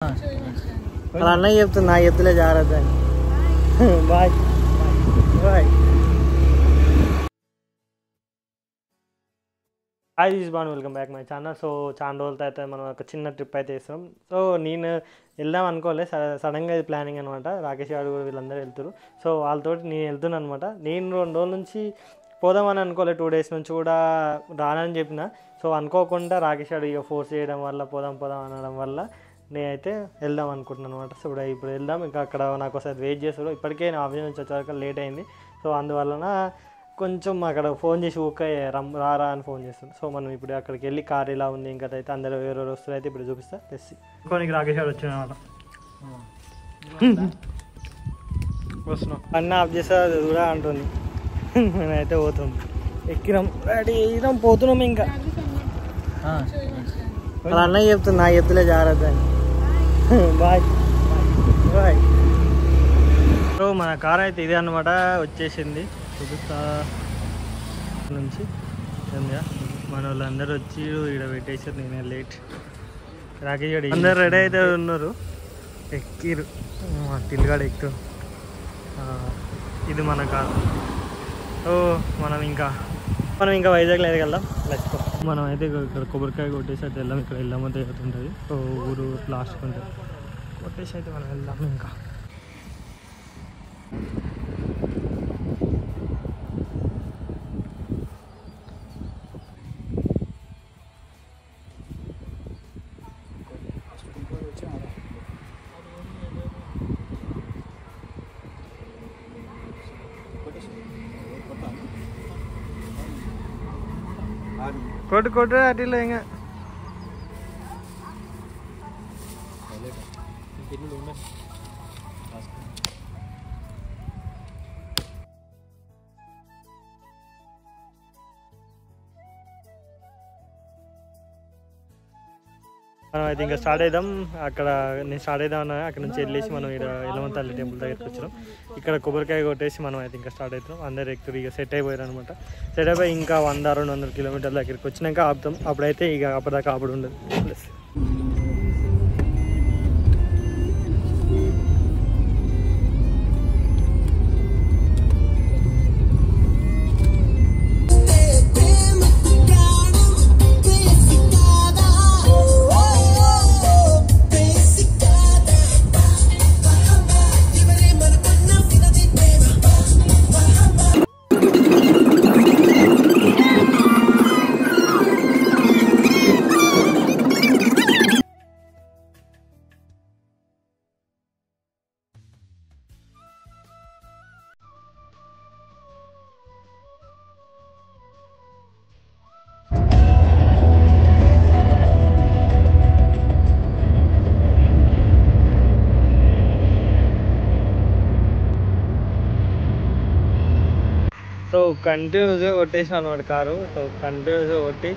అలా అన్నయ్య చెప్తుంది, నాకు చెప్తులే జాగ్రత్త అని. Bye bye. Hi this Banu, welcome back my channel. So చాలా రోజులతో అయితే మనం ఒక చిన్న ట్రిప్ అయితే ఇస్తాం. సో నేను వెళ్దాం అనుకోలే, సడన్గా ఇది ప్లానింగ్ అనమాట. రాకేష్ గారు కూడా వీళ్ళందరూ వెళ్తారు. సో వాళ్ళతో నేను వెళ్తున్నాను అనమాట. నేను 2 రోజుల నుంచి పోదామని అనుకోలే, 2 డేస్ నుంచి కూడా రానని చెప్పిన. సో అనుకోకుండా రాకేష్ గారు ఇక ఫోర్స్ చేయడం వల్ల పోదాం అనడం వల్ల నేనైతే వెళ్దాం అనుకుంటున్నాను అనమాట. సో ఇప్పుడు వెళ్దాం. ఇంకా అక్కడ నాకు ఒకసారి వెయిట్ చేస్తారు. ఇప్పటికే నా ఆఫీస్ నుంచి వచ్చేవరకు లేట్ అయింది. సో అందువలన కొంచెం అక్కడ ఫోన్ చేసి ఊకే రారా అని ఫోన్ చేస్తాను. సో మనం ఇప్పుడు అక్కడికి వెళ్ళి కార్ ఇలా ఉంది, ఇంకా అయితే అందరూ ఎవరెవరు వస్తారు అయితే ఇప్పుడు చూపిస్తా. తెచ్చి కొనికి రాకేష్ గారు వచ్చిన అనమాట. వస్తున్నాం అన్న ఆఫ్ చేస్తా కూడా అంటుంది. నేనైతే పోతుంది, ఎక్కినాం, రెడీ అయినాం, పోతున్నాం. ఇంకా అలా అన్నయ్య చెప్తుంది, నాకు చెప్తులే జాగ్రత్త అని. Bye bye. సో మన కార్ అయితే ఇదే అనమాట, వచ్చేసింది. చూపిస్తా నుంచి మన వాళ్ళందరూ వచ్చి ఇక్కడ పెట్టేసారు. నేనే లేట్. రాకేష్ గడి అందరు రెడీ అయితే ఉన్నారు, ఎక్కిరు. తిల్గాడు ఎక్కువ. ఇది మన కార్. సో మనం ఇంకా వైజాగ్లో అయితే వెళ్దాం. Let's go. మనం అయితే ఇక్కడ కొబ్బరికాయ కొట్టేసి అయితే వెళ్దాం. ఇక్కడ వెళ్ళామంటే అవుతుంటుంది. సో ఊరు లాస్ట్ ఉంటుంది కొట్టేసి అయితే మనం వెళ్దాం. ఇంకా కొట్టు అటిలో ఇంకా మనం అయితే ఇంకా స్టార్ట్ అవుదాం. అక్కడ నేను స్టార్ట్ అవుదాం అన్నా, అక్కడ నుంచి వెళ్ళేసి మనం ఇక్కడ ఎల్లమ్మ టెంపుల్ దగ్గరికి వచ్చినాం. ఇక్కడ కొబ్బరికాయ కొట్టేసి మనం అయితే ఇంకా స్టార్ట్ అవుతాం. అందరు ఎక్కువ ఇక సెట్ అయిపోయారు అనమాట. సెట్ అయిపోయి ఇంకా 100-200 కిలోమీటర్ల దగ్గరికి వచ్చినాక ఆపుతాం. అప్పుడైతే ఇక అప్పటిదాకా ఆపుడు ఉండదు. ప్లస్ సో కంటిన్యూస్గా కొట్టేసాను అనమాట కారు. సో కంటిన్యూస్గా కొట్టి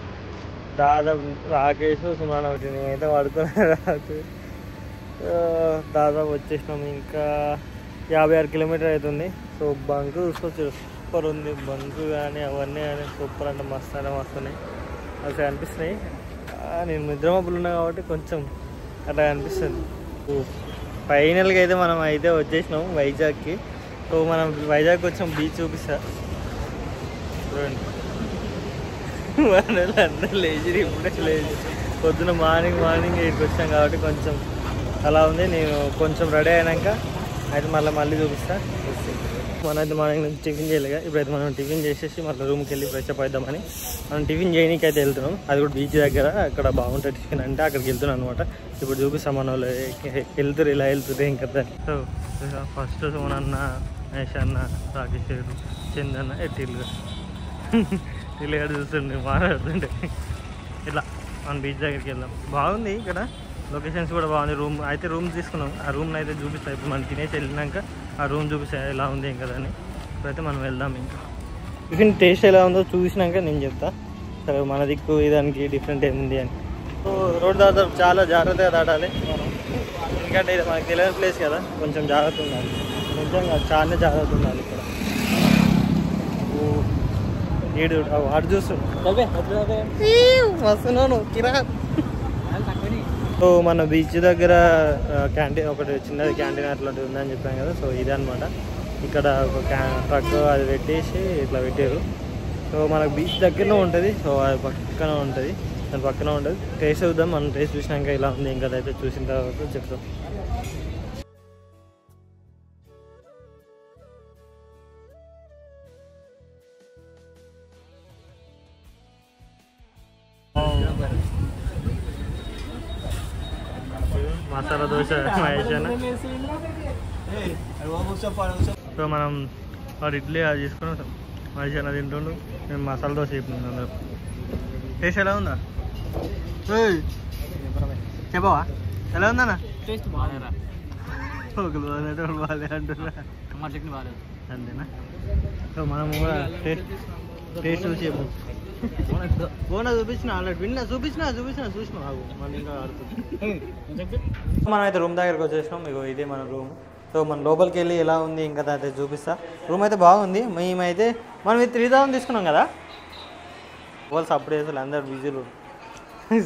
దాదాపు రాకేష్ సుమారు ఒకటి నేనైతే పడుకునే రాదు. దాదాపు వచ్చేసినాము. ఇంకా 56 కిలోమీటర్ అవుతుంది. సో బంక్ చూసుకోవచ్చు, సూపర్ ఉంది. బంక్ కానీ అవన్నీ కానీ సూపర్ అంటే మస్తు వస్తున్నాయి. అసలు అనిపిస్తున్నాయి. నేను నిద్రమబ్బులు ఉన్నా కాబట్టి కొంచెం అట్లా అనిపిస్తుంది. ఫైనల్గా అయితే మనం అయితే వచ్చేసినాం వైజాగ్కి. సో మనం వైజాగ్కి వచ్చాం. బీచ్ చూపిస్తా చూడండి. అందరూ లేచి ఇప్పుడే లేచి పొద్దున మార్నింగ్ ఇక్కడికి వచ్చాం కాబట్టి కొంచెం అలా ఉంది. నేను కొంచెం రెడీ అయినాక అయితే మళ్ళీ చూపిస్తా. మనైతే మార్నింగ్ నుంచి టిఫిన్ చేయలేక ఇప్పుడైతే మనం టిఫిన్ చేసేసి మళ్ళీ రూమ్కి వెళ్ళి ఫ్రెష్ అప్ అవుదామని మనం టిఫిన్ చేయడానికి అయితే వెళ్తున్నాం. అది కూడా బీచ్ దగ్గర. అక్కడ బాగుంటుంది టిఫిన్ అంటే అక్కడికి వెళ్తున్నాం అనమాట. ఇప్పుడు చూపిస్తాం మన వాళ్ళు వెళ్తారు, ఇలా వెళ్తుంది ఇంకా. సో ఫస్ట్ సోమనన్న, మహేష్ అన్న, రాకేష్ గారు, చందన్న, తిల్లుగాడు చూస్తుండే మాట్లాడుతుండే. ఇలా మనం బీచ్ దగ్గరికి వెళ్దాం. బాగుంది ఇక్కడ, లొకేషన్స్ కూడా బాగుంది. రూమ్ తీసుకున్నాం. ఆ రూమ్ని అయితే చూపిస్తాను. ఇప్పుడు మనం తినేసి వెళ్ళినాక ఆ రూమ్ చూపిస్తా ఎలా ఉంది ఏం కదా అని. ఇప్పుడైతే మనం వెళ్దాం. ఇంకా టిఫిన్ టేస్ట్ ఎలా ఉందో చూసినాక నేను చెప్తా. సరే మన దిక్కు దానికి డిఫరెంట్ ఏముంది అని. సో రోడ్ దాదాపు చాలా జాగ్రత్తగా దాటాలి ఎందుకంటే ఇది మనకు తెలియని ప్లేస్ కదా. కొంచెం జాగ్రత్త ఉండాలి. నిజంగా చాలా జాగ్రత్త ఉండాలి ఇక్కడ. ఏడు వాడు చూస్తుండు వస్తున్నాను కిరా. సో మన బీచ్ దగ్గర క్యాంటీన్ ఒకటి చిన్నది క్యాంటీన్ అట్లాంటివి ఉందని చెప్పాను కదా. సో ఇదే అనమాట. ఇక్కడ ఒక ట్రక్ అది పెట్టేసి ఇట్లా పెట్టారు. సో మనకు బీచ్ దగ్గరలో ఉంటుంది. సో అది పక్కన ఉంటుంది, దాని పక్కన ఉంటుంది. టేస్ట్ చూద్దాం. మనం టేస్ట్ చూసినాక ఇలా ఉంది ఇంకా అయితే చూసిన తర్వాత చెప్తాం. మసాలా దోశ మహేష్. సో మనం వాడు ఇడ్లీ అది తీసుకుని ఉంటాం. మహేష్ అన్న తింటుండు, మేము మసాలా దోశ చెప్తున్నాం అందరూ. టేస్ట్ ఎలా ఉందా చెప్పవా? ఎలా ఉందన్నా? టేస్ట్ బాగాలేరా? బాగాలే అంటున్నా, అంతేనా? సో మనం కూడా టేస్ట్ చూసి చెప్పు. ఫోన్ చూపించిన ఆల్రెడీ చూసినా మళ్ళీ ఇంకా ఆడుతుంది. మనం అయితే రూమ్ దగ్గరకు వచ్చేసినాం. ఇగో ఇదే మన రూమ్. సో మన లోపలికి వెళ్ళి ఎలా ఉంది ఇంకా అయితే చూపిస్తా. రూమ్ అయితే బాగుంది. మేమైతే మనం ఇది 3000 తీసుకున్నాం కదా. వాళ్ళు సపోర్ట్ చేస్తారు, అందరు బిజీలు.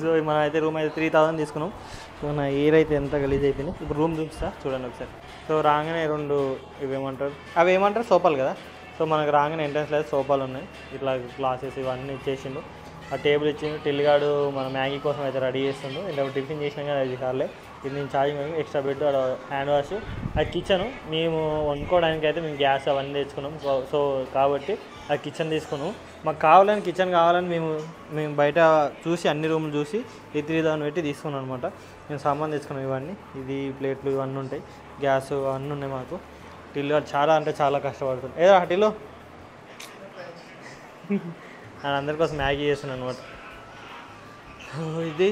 సో మనం అయితే రూమ్ అయితే 3000 తీసుకున్నాం. సో నా ఎయిర్ అయితే ఎంత గలీజ్ అయిపోయింది. ఇప్పుడు రూమ్ చూపిస్తా చూడండి ఒకసారి. సో రాగానే 2 అవి ఏమంటారు సోఫాలు కదా. సో మనకు రాగానే ఎంట్రన్స్ లేదు సోఫాలు ఉన్నాయి. ఇట్లా గ్లాసెస్ ఇవన్నీ ఇచ్చేసిండు. ఆ టేబుల్ ఇచ్చిండు. టిల్లిగాడు మన మ్యాగీ కోసం అయితే రెడీ చేస్తుండు. ఇలా టిఫిన్ చేసినాం కదా, అది కాలే. ఇది నేను charging extra bed, hand wash, అది కిచెన్. మేము వండుకోవడానికి అయితే మేము గ్యాస్ అవన్నీ తెచ్చుకున్నాం. సో కాబట్టి ఆ కిచెన్ తీసుకున్నాం. మాకు కావాలని కిచెన్ కావాలని మేము బయట చూసి అన్ని రూములు చూసి ఈ 3000 పెట్టి తీసుకున్నాం అనమాట. మేము సామాన్ తెచ్చుకున్నాం. ఇవన్నీ ఇది ప్లేట్లు ఇవన్నీ ఉంటాయి, గ్యాస్ అవన్నీ ఉన్నాయి మాకు. టిల్లు చాలా అంటే చాలా కష్టపడుతుంది. ఏదో టిల్లు నేను అందరి కోసం మ్యాగీ చేస్తున్నాను అనమాట. ఇది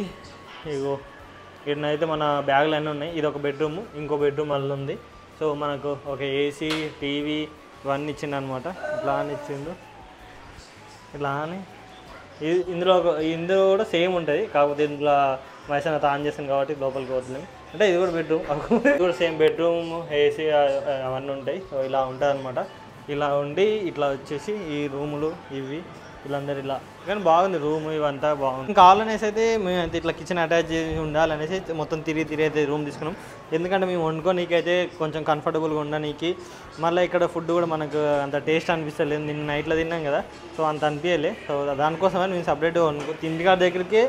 ఇగో ఇక్కడనైతే మన బ్యాగులు అన్నీ ఉన్నాయి. ఇది ఒక బెడ్రూమ్, ఇంకో బెడ్రూమ్ మళ్ళీ ఉంది. సో మనకు ఒక ఏసీ, టీవీ ఇవన్నీ ఇచ్చిండు అనమాట. ఇట్లా అని ఇచ్చిండు. ఇట్లా అని ఇందులో కూడా సేమ్ ఉంటుంది. కాకపోతే ఇందులో మైసన తాన్ చేస్తాను కాబట్టి లోపలికి పోతున్నాం. అంటే ఇది కూడా బెడ్రూమ్, ఇది కూడా సేమ్ బెడ్రూమ్, ఏసీ అవన్నీ ఉంటాయి. సో ఇలా ఉంటుంది అనమాట. ఇలా ఉండి ఇట్లా వచ్చేసి ఈ రూములు ఇవి వీళ్ళందరూ ఇలా. కానీ బాగుంది రూమ్, ఇవంతా బాగుంది. కావాలనేసి అయితే మేము అయితే ఇట్లా కిచెన్ అటాచ్ చేసి ఉండాలనేసి మొత్తం తిరిగి అయితే రూమ్ తీసుకున్నాం. ఎందుకంటే మేము వండుకోనీకైతే కొంచెం కంఫర్టబుల్గా ఉండడానికి. మళ్ళీ ఇక్కడ ఫుడ్ కూడా మనకు అంత టేస్ట్ అనిపిస్తలేదు. నిన్న నైట్లో తిన్నాం కదా, సో అంత అనిపించలే. సో దానికోసమని మేము సపరేట్గా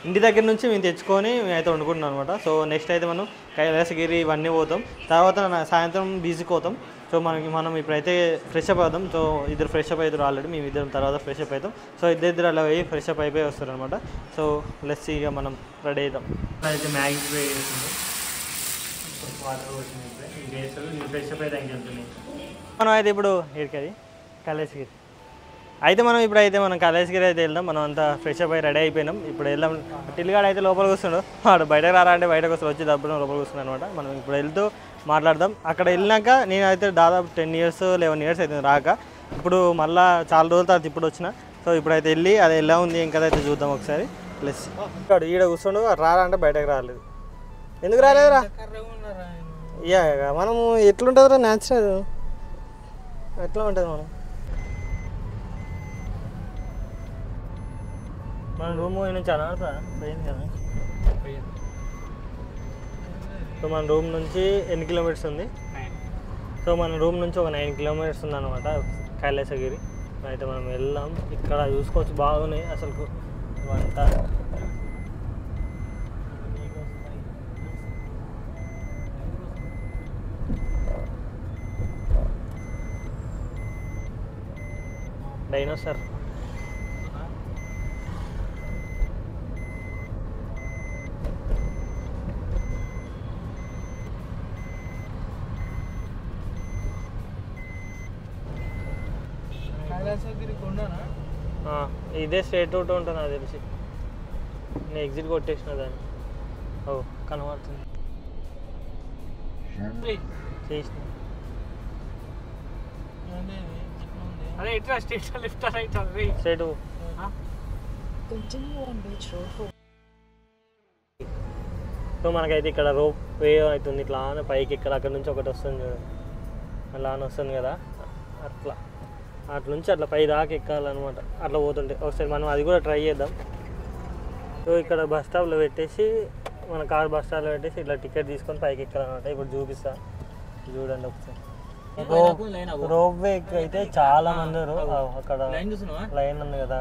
ఇంటి దగ్గర నుంచి మేము తెచ్చుకొని మేమైతే వండుకుంటున్నాం అనమాట. సో నెక్స్ట్ అయితే మనం కైలాసగిరి ఇవన్నీ పోతాం. తర్వాత సాయంత్రం బీచ్కి పోతాం. సో మనం ఇప్పుడైతే ఫ్రెష్ అప్ అవుతాం. సో ఇద్దరు ఫ్రెష్ అప్ అవుతారు ఆల్రెడీ, మేము ఇద్దరం తర్వాత ఫ్రెష్ అప్ అవుతాం. సో ఇద్దరు అలా పోయి ఫ్రెష్ అప్ అయిపోయి వస్తారు అనమాట. సో లెట్స్ ఇక మనం రెడీ అవుతాం. అయితే మ్యాగీ ప్రే చేస్తుంది, వాటర్ వచ్చింది. నేను ఫ్రెష్ అప్ అయితే వెళ్తున్నాయి. మనం అయితే ఇప్పుడు ఇక్కడికి కైలాసగిరి అయితే మనం కైలాసగిరి అయితే వెళ్దాం. మనం అంతా ఫ్రెష్ అప్ అయి రెడీ అయిపోయినాం. ఇప్పుడు వెళ్దాం. టిల్లిగాడు అయితే లోపలికి వస్తున్నాడు. వాడు బయటకు రారా అంటే బయటకు వస్తాడు, వచ్చి దబ్బున లోపలికి వస్తున్నాడు అనమాట. మనం ఇప్పుడు వెళ్తూ మాట్లాడదాం. అక్కడ వెళ్ళినాక నేనైతే దాదాపు 10 years 11 years అవుతుంది రాక. ఇప్పుడు మళ్ళీ చాలా రోజుల తర్వాత ఇప్పుడు వచ్చిన. సో ఇప్పుడైతే వెళ్ళి అది ఎలా ఉంది ఇంకా అయితే చూద్దాం ఒకసారి. ప్లస్ ఇక్కడ ఈడ కూర్చోండు, రారా అంటే బయటకు రాలేదు. ఎందుకు రాలేదురా? ఇక మనము ఎట్లుంటుందిరా న్యాచురల్ ఎట్లా ఉంటుంది మన రూమ్ నుంచి అనవసరా పోయింది కదా. సో మన రూమ్ నుంచి ఎన్ని కిలోమీటర్స్ ఉంది? సో మన రూమ్ నుంచి ఒక 9 kilometers ఉంది అనమాట కైలాసగిరి. అయితే మనం వెళ్దాం. ఇక్కడ చూసుకోవచ్చు బాగున్నాయి అసలు అంతా. డైనోసార్ ఇదే స్ట్రేట్ రూట్ ఉంటుంది నాకు తెలిసి. నేను ఎగ్జిట్ కొట్టేసిన దాన్ని. ఓ కనబడుతుంది చేసిన. అదే ఇట్లా straight left right straight. So మనకైతే ఇక్కడ రోప్ వే అవుతుంది. ఇట్లా పైకి ఇక్కడ అక్కడ నుంచి ఒకటి వస్తుంది కదా, అలా అని వస్తుంది కదా, అట్లా నుంచి అట్లా పై దాకా ఎక్కాలన్నమాట. అట్లా పోతుంటే ఒకసారి మనం అది కూడా ట్రై చేద్దాం. సో ఇక్కడ బస్ స్టాప్లో పెట్టేసి మన కార్ బస్ స్టాండ్లో పెట్టేసి ఇట్లా టికెట్ తీసుకొని పైకి ఎక్కాలన్నమాట. ఇప్పుడు చూపిస్తా చూడండి ఒకసారి. రోప్ వే అయితే చాలా మంది అక్కడ లైన్ ఉంది కదా,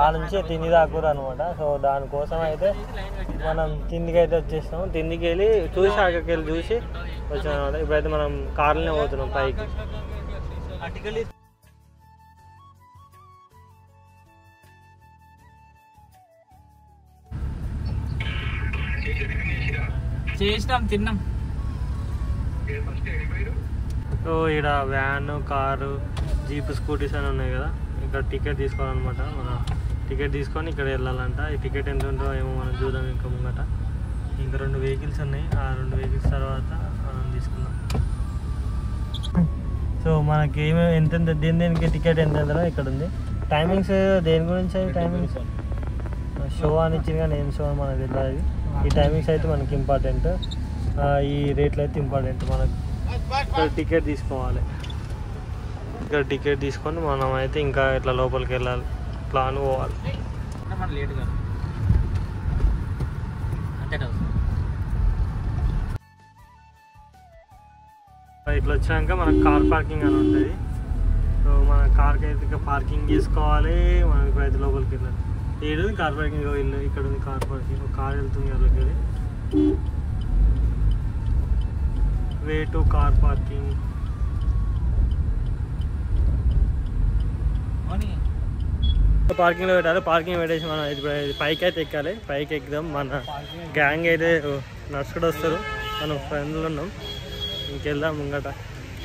ఆ నుంచి తిండి దాకూరు అనమాట. సో దానికోసం అయితే మనం తిండికి అయితే వచ్చేసినాం. తిండికి వెళ్ళి చూసి అక్కడికి వెళ్ళి చూసి వచ్చినాం అనమాట. ఇప్పుడైతే మనం కార్లోనే పోతున్నాం పైకి. చేసినాం, తిన్నాం. సో ఇక్కడ వ్యాన్, కారు, జీప్, స్కూటీస్ అని ఉన్నాయి కదా. ఇక్కడ టికెట్ తీసుకోవాలన్నమాట. మన టికెట్ తీసుకొని ఇక్కడ వెళ్ళాలంట. ఈ టికెట్ ఎంత ఉంటుందో ఏమో మనం చూద్దాం. ఇంకా ముంగట ఇంకా 2 వెహికల్స్ ఉన్నాయి. ఆ 2 వెహికల్స్ తర్వాత మనం తీసుకుందాం. సో మనకి ఏమేమి ఎంత దేనికి టికెట్ ఎంత ఎంతనో ఇక్కడ ఉంది. టైమింగ్స్ దేని గురించి? టైమింగ్స్ షో అని ఇచ్చింది కానీ ఏం షో అని మనకు తెలియదు. ఈ టైమింగ్స్ అయితే మనకి ఇంపార్టెంట్, ఈ రేట్లు అయితే ఇంపార్టెంట్. మనకు ఇక్కడ టికెట్ తీసుకోవాలి. ఇక్కడ టికెట్ తీసుకొని మనం అయితే ఇంకా ఇట్లా లోపలికి వెళ్ళాలి, ప్లాన్ పోవాలి. ఇట్లా వచ్చినాక మనకు కార్ పార్కింగ్ అని ఉంటుంది. సో మన కార్కి అయితే ఇంకా పార్కింగ్ చేసుకోవాలి. మనం ఇప్పుడైతే లోపలికి వెళ్ళాలి. ఏడు కార్ పార్కింగ్ ఇల్లు ఇక్కడ ఉంది. కార్ పార్కింగ్ కార్ వెళ్తుంది వాళ్ళకి. Way to car parking. పార్కింగ్లో పెట్టాలి. పార్కింగ్ పెట్టేసి మనం ఇప్పుడు పైకి అయితే ఎక్కాలి. పైకి ఎక్కుదాం. మన గ్యాంగ్ అయితే నడుచుకుంటూ వస్తారు. మనం ఫ్రెండ్లు ఉన్నాం. ఇంకెళ్దాం ముంగట.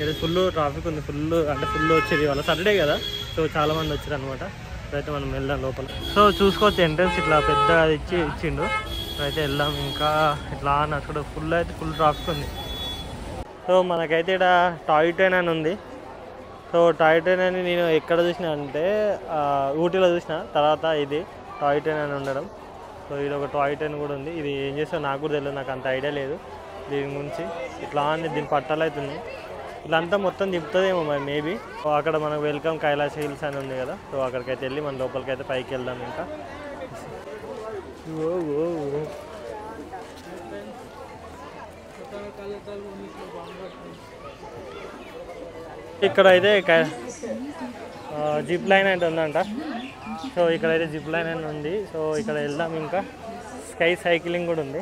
ఇది ఫుల్ ట్రాఫిక్ ఉంది. ఫుల్ వచ్చేది వాళ్ళ సాటర్డే కదా. సో చాలా మంది వచ్చారు అనమాట. ఇప్పుడైతే మనం వెళ్దాం లోపల. సో చూసుకోవచ్చు ఎంట్రన్స్ ఇట్లా పెద్దగా ఇచ్చిండు. అయితే వెళ్దాం. ఇంకా ఇట్లా నడుచుకుంటూ ఫుల్ ట్రాఫిక్ ఉంది. సో మనకైతే ఇక్కడ టాయ్ ట్రైన్ అని ఉంది. సో టాయ్ ట్రైన్ అని నేను ఎక్కడ చూసినా అంటే ఊటీలో చూసిన. తర్వాత ఇది టాయ్ ట్రైన్ అని ఉండడం. సో ఇది ఒక టాయ్ ట్రైన్ కూడా ఉంది. ఇది ఏం చేస్తా నాకు కూడా తెలియదు, నాకు అంత ఐడియా లేదు దీని గురించి. ఇట్లా అని దీని పట్టాలు అవుతుంది. ఇలాంతా మొత్తం తిప్పుతుందేమో మరి మేబీ. అక్కడ మనకు వెల్కమ్ కైలాస హిల్స్ అని ఉంది కదా. సో అక్కడికైతే వెళ్ళి మన లోపలికి అయితే పైకి వెళ్దాం. ఇంకా ఇక్కడ అయితే జిప్ లైన్ అయితే ఉందంట. సో ఇక్కడైతే జిప్ లైన్ అని ఉంది. సో ఇక్కడ వెళ్దాం. ఇంకా స్కై సైక్లింగ్ కూడా ఉంది.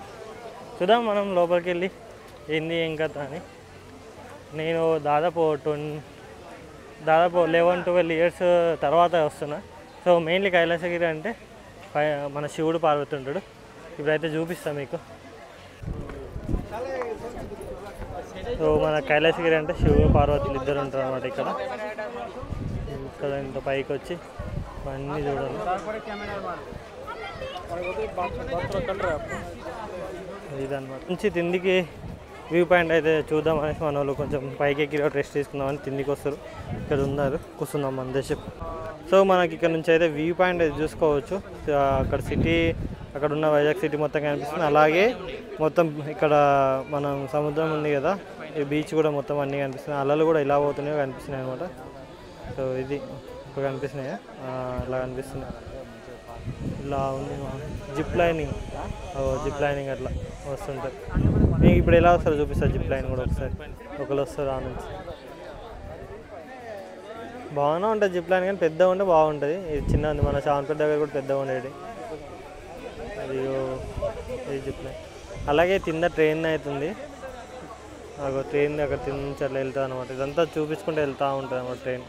చూద్దాం మనం లోపలికి వెళ్ళి ఏంది ఏం కథ అని. నేను దాదాపు 11-12 ఇయర్స్ తర్వాత వస్తున్నా. సో మెయిన్లీ కైలాసగిరి అంటే మన శివుడు పార్వతి ఉంటాడు. ఇప్పుడైతే చూపిస్తాను మీకు. సో మన కైలాసగిరి అంటే శివుడు పార్వతులు ఇద్దరు ఉంటారు అనమాట. ఇక్కడ ఇంత పైకి వచ్చి అన్నీ చూడాలి. ఇదన్నమాట. మంచి తిండికి వ్యూ పాయింట్ అయితే చూద్దాం అనేసి మన వాళ్ళు కొంచెం పైకి ఎక్కి రెస్ట్ తీసుకుందామని తిండికి వస్తారు. ఇక్కడ ఉన్నారు, కూర్చున్నాం మన దేశం. సో మనకి ఇక్కడ నుంచి అయితే వ్యూ పాయింట్ అయితే చూసుకోవచ్చు. అక్కడ సిటీ, అక్కడ ఉన్న వైజాగ్ సిటీ మొత్తం కనిపిస్తుంది. అలాగే మొత్తం ఇక్కడ మనం సముద్రం ఉంది కదా, ఈ బీచ్ కూడా మొత్తం అన్నీ కనిపిస్తున్నాయి. అలలు కూడా ఇలా పోతున్నాయో కనిపిస్తున్నాయి అనమాట. సో ఇది ఇప్పుడు కనిపిస్తున్నాయా, ఇలా కనిపిస్తున్నాయి. ఇలా ఉంది జిప్ లైనింగ్ అట్లా వస్తుంటుంది. మీకు ఇప్పుడు ఎలా వస్తారో చూపిస్తారు. జిప్ లైన్ కూడా ఒకరు వస్తారు ఆ నుంచి. బాగానే ఉంటుంది జిప్ లైన్, కానీ పెద్దగా ఉంటే బాగుంటుంది. ఇది చిన్న ఉంది, మన చాన్పేట దగ్గర కూడా పెద్దగా ఉండేది. అది ఇది జిప్ లైన్. అలాగే కింద ట్రైన్ అవుతుంది. ట్రైన్ అక్కడ నుంచి అట్లా వెళ్తుంది అనమాట. ఇదంతా చూపించుకుంటూ వెళ్తూ ఉంటుంది అన్నమాట ట్రైన్.